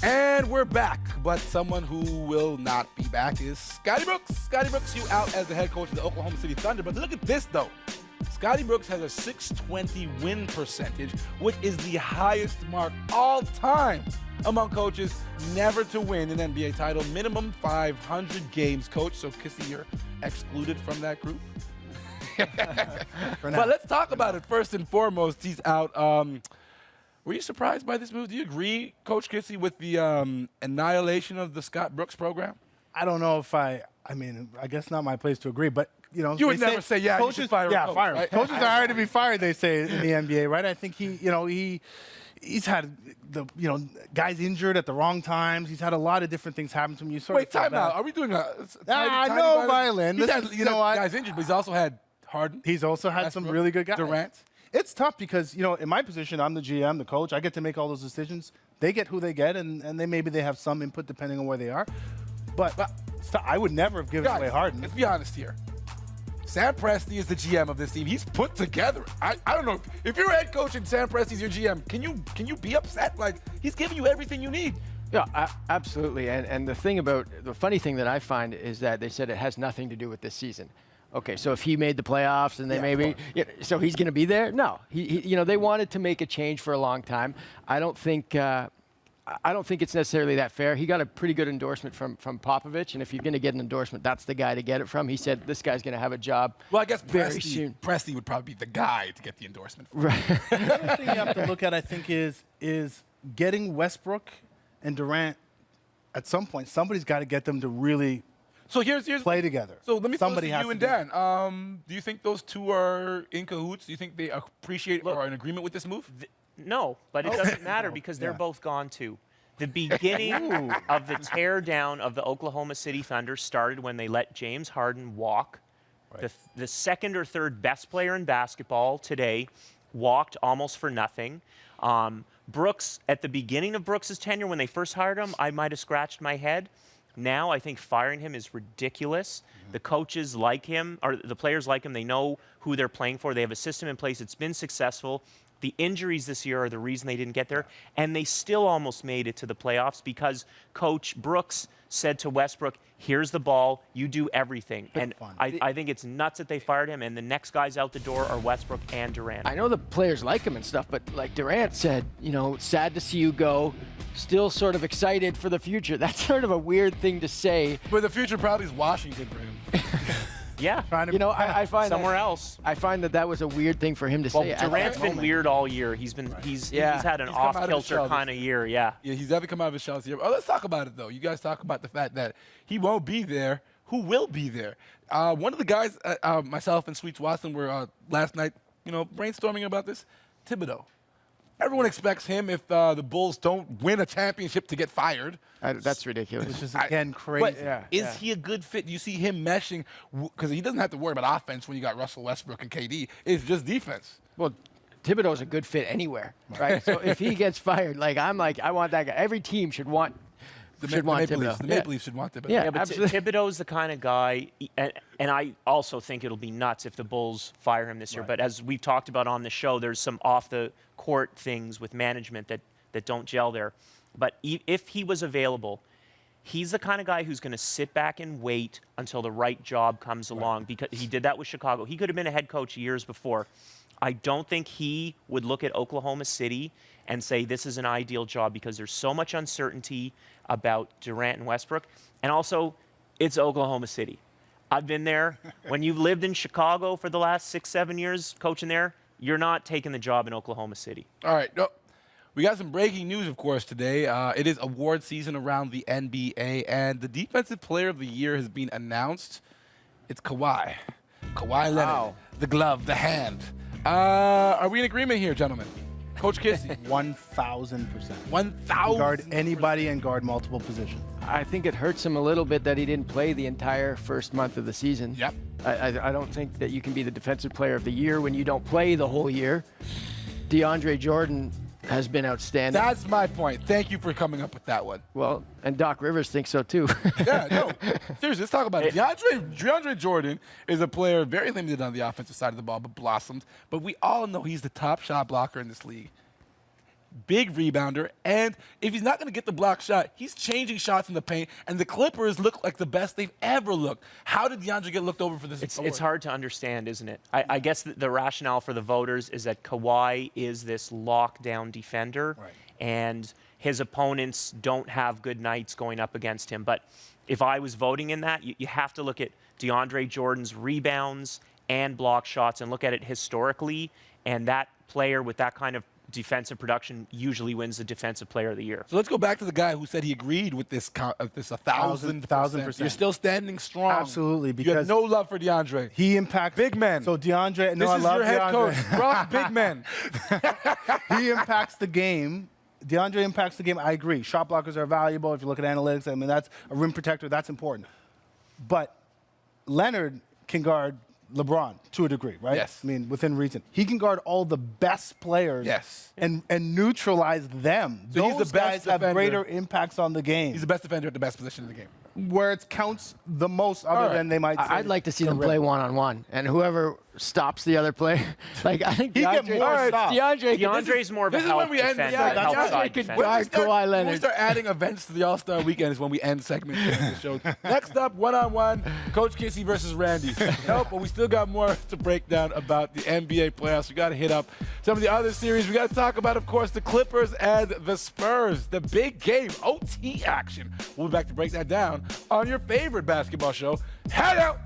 And we're back, but someone who will not be back is Scotty Brooks. Scotty Brooks, you out as the head coach of the Oklahoma City Thunder, but look at this, though. Scotty Brooks has a .620 win percentage, which is the highest mark all time among coaches never to win an NBA title. Minimum 500 games, coach. So, Kissy, you're excluded from that group. But let's talk about it first and foremost. He's out. Were you surprised by this move? Do you agree, Coach Kissy, with the annihilation of the Scott Brooks program? I don't know if I mean, I guess not my place to agree, but, you know. You would never say, yeah, coaches, you should fire a coach, fire him. right? Coaches are hard to be fired, they say, in the NBA, right? I think he's had guys injured at the wrong times. He's had a lot of different things happen to him. You sort Wait, of feel time bad. out. Are we doing a I know violin. He's had, guys injured, but he's also had Harden. He's also had some really good guys. Durant. It's tough because, in my position, I'm the GM, the coach. I get to make all those decisions. They get who they get, and maybe they have some input depending on where they are. But I would never have given away Harden. Let's be honest here. Sam Presti is the GM of this team. He's put together. I don't know. If you're a head coach and Sam Presti's your GM, can you be upset? Like, he's giving you everything you need. Yeah, absolutely. And the funny thing that I find is that they said it has nothing to do with this season. Okay, so if he made the playoffs and so he's going to be there? No, they wanted to make a change for a long time. I don't think it's necessarily that fair. He got a pretty good endorsement from Popovich, and if you're going to get an endorsement, that's the guy to get it from. He said this guy's going to have a job. Well, I guess very soon. Presti would probably be the guy to get the endorsement from. Right. The other thing you have to look at, I think, is getting Westbrook and Durant. At some point, somebody's got to get them to really. So here's play together. So let me Somebody pose to has you and to Dan. Do you think those two are in cahoots? Do you think they appreciate or are in agreement with this move? No, but it doesn't matter because they're both gone too. The beginning of the tear down of the Oklahoma City Thunder started when they let James Harden walk. Right. The second or third best player in basketball today walked almost for nothing. Brooks, at the beginning of Brooks' tenure, when they first hired him, I might have scratched my head. Now I think firing him is ridiculous. Mm-hmm. The coaches like him, or the players like him. They know who they're playing for. They have a system in place. It's been successful. The injuries this year are the reason they didn't get there. And they still almost made it to the playoffs because Coach Brooks said to Westbrook, here's the ball, you do everything. And I think it's nuts that they fired him, and the next guys out the door are Westbrook and Durant. I know the players like him and stuff, but like Durant said, sad to see you go, still sort of excited for the future. That's sort of a weird thing to say. But the future probably is Washington for him. Yeah. I find somewhere else. I find that was a weird thing for him to say. Durant's been weird all year. He's had an off-kilter kind of year, yeah. Yeah, he's never come out of his shell here. Oh, let's talk about it, though. You guys talk about the fact that he won't be there. Who will be there? One of the guys, myself and Sweets Watson, were last night, brainstorming about this. Thibodeau. Everyone expects him, if the Bulls don't win a championship, to get fired. That's ridiculous. Which is, again, crazy. But is he a good fit? Do you see him meshing? Because he doesn't have to worry about offense when you got Russell Westbrook and KD. It's just defense. Well, Thibodeau's a good fit anywhere, right? So if he gets fired, I want that guy. Every team should want Thibodeau. The Maple Leafs should want Thibodeau. Yeah, but Thibodeau's the kind of guy, and I also think it'll be nuts if the Bulls fire him this year. But as we've talked about on the show, there's some off-the-court things with management that don't gel there. But if he was available, he's the kind of guy who's going to sit back and wait until the right job comes along, because he did that with Chicago. He could have been a head coach years before. I don't think he would look at Oklahoma City and say this is an ideal job, because there's so much uncertainty about Durant and Westbrook. And also, it's Oklahoma City. I've been there. When you've lived in Chicago for the last 6-7 years coaching there, you're not taking the job in Oklahoma City. All right. No, we got some breaking news, of course, today. It is award season around the NBA, and the Defensive Player of the Year has been announced. It's Kawhi. Kawhi Leonard. The glove, the hand. Are we in agreement here, gentlemen? Coach Kissy. 1,000%. 1,000%. Guard anybody and guard multiple positions. I think it hurts him a little bit that he didn't play the entire first month of the season. Yep. I don't think that you can be the Defensive Player of the Year when you don't play the whole year. DeAndre Jordan has been outstanding. That's my point. Thank you for coming up with that one. Well, and Doc Rivers thinks so too. Yeah, no. Seriously, let's talk about it. DeAndre Jordan is a player very limited on the offensive side of the ball, but blossomed. But we all know he's the top shot blocker in this league. big rebounder, and if he's not going to get the block shot, he's changing shots in the paint, and the Clippers look like the best they've ever looked. How did DeAndre get looked over for this? It's hard to understand, isn't it? I guess the rationale for the voters is that Kawhi is this lockdown defender, and his opponents don't have good nights going up against him. But if I was voting in that, you have to look at DeAndre Jordan's rebounds and block shots and look at it historically, and that player with that kind of defensive production usually wins the Defensive Player of the Year. So let's go back to the guy who said he agreed with this 1,000%. You're still standing strong. Absolutely, you because have no love for DeAndre. he impacts Big men. So DeAndre, This I is love your head DeAndre. coach, Brock Big Men. He impacts the game. DeAndre impacts the game. I agree. Shot blockers are valuable. If you look at analytics, I mean, that's a rim protector. That's important. But Leonard can guard LeBron to a degree, right? Yes. I mean, within reason. He can guard all the best players Yes. and neutralize them. So he's Those the best guys have defender. great impacts on the game. He's the best defender at the best position in the game. Where it counts the most, other than they might say. I'd like to see them the play rim. one-on-one, and whoever stops the other player, like I think He get DeAndre, more stops. DeAndre's more of a this is help when we end- defender, yeah, a help DeAndre side could defender. drive Kawhi When we Leonard. start adding events to the All-Star Weekend is when we end segments of the show. Next up, one-on-one, Coach Kissy versus Randy. Nope, but we still got more to break down about the NBA playoffs. We got to hit up some of the other series. We got to talk about, of course, the Clippers and the Spurs. The big game, OT action. We'll be back to break that down on your favorite basketball show, Hangout.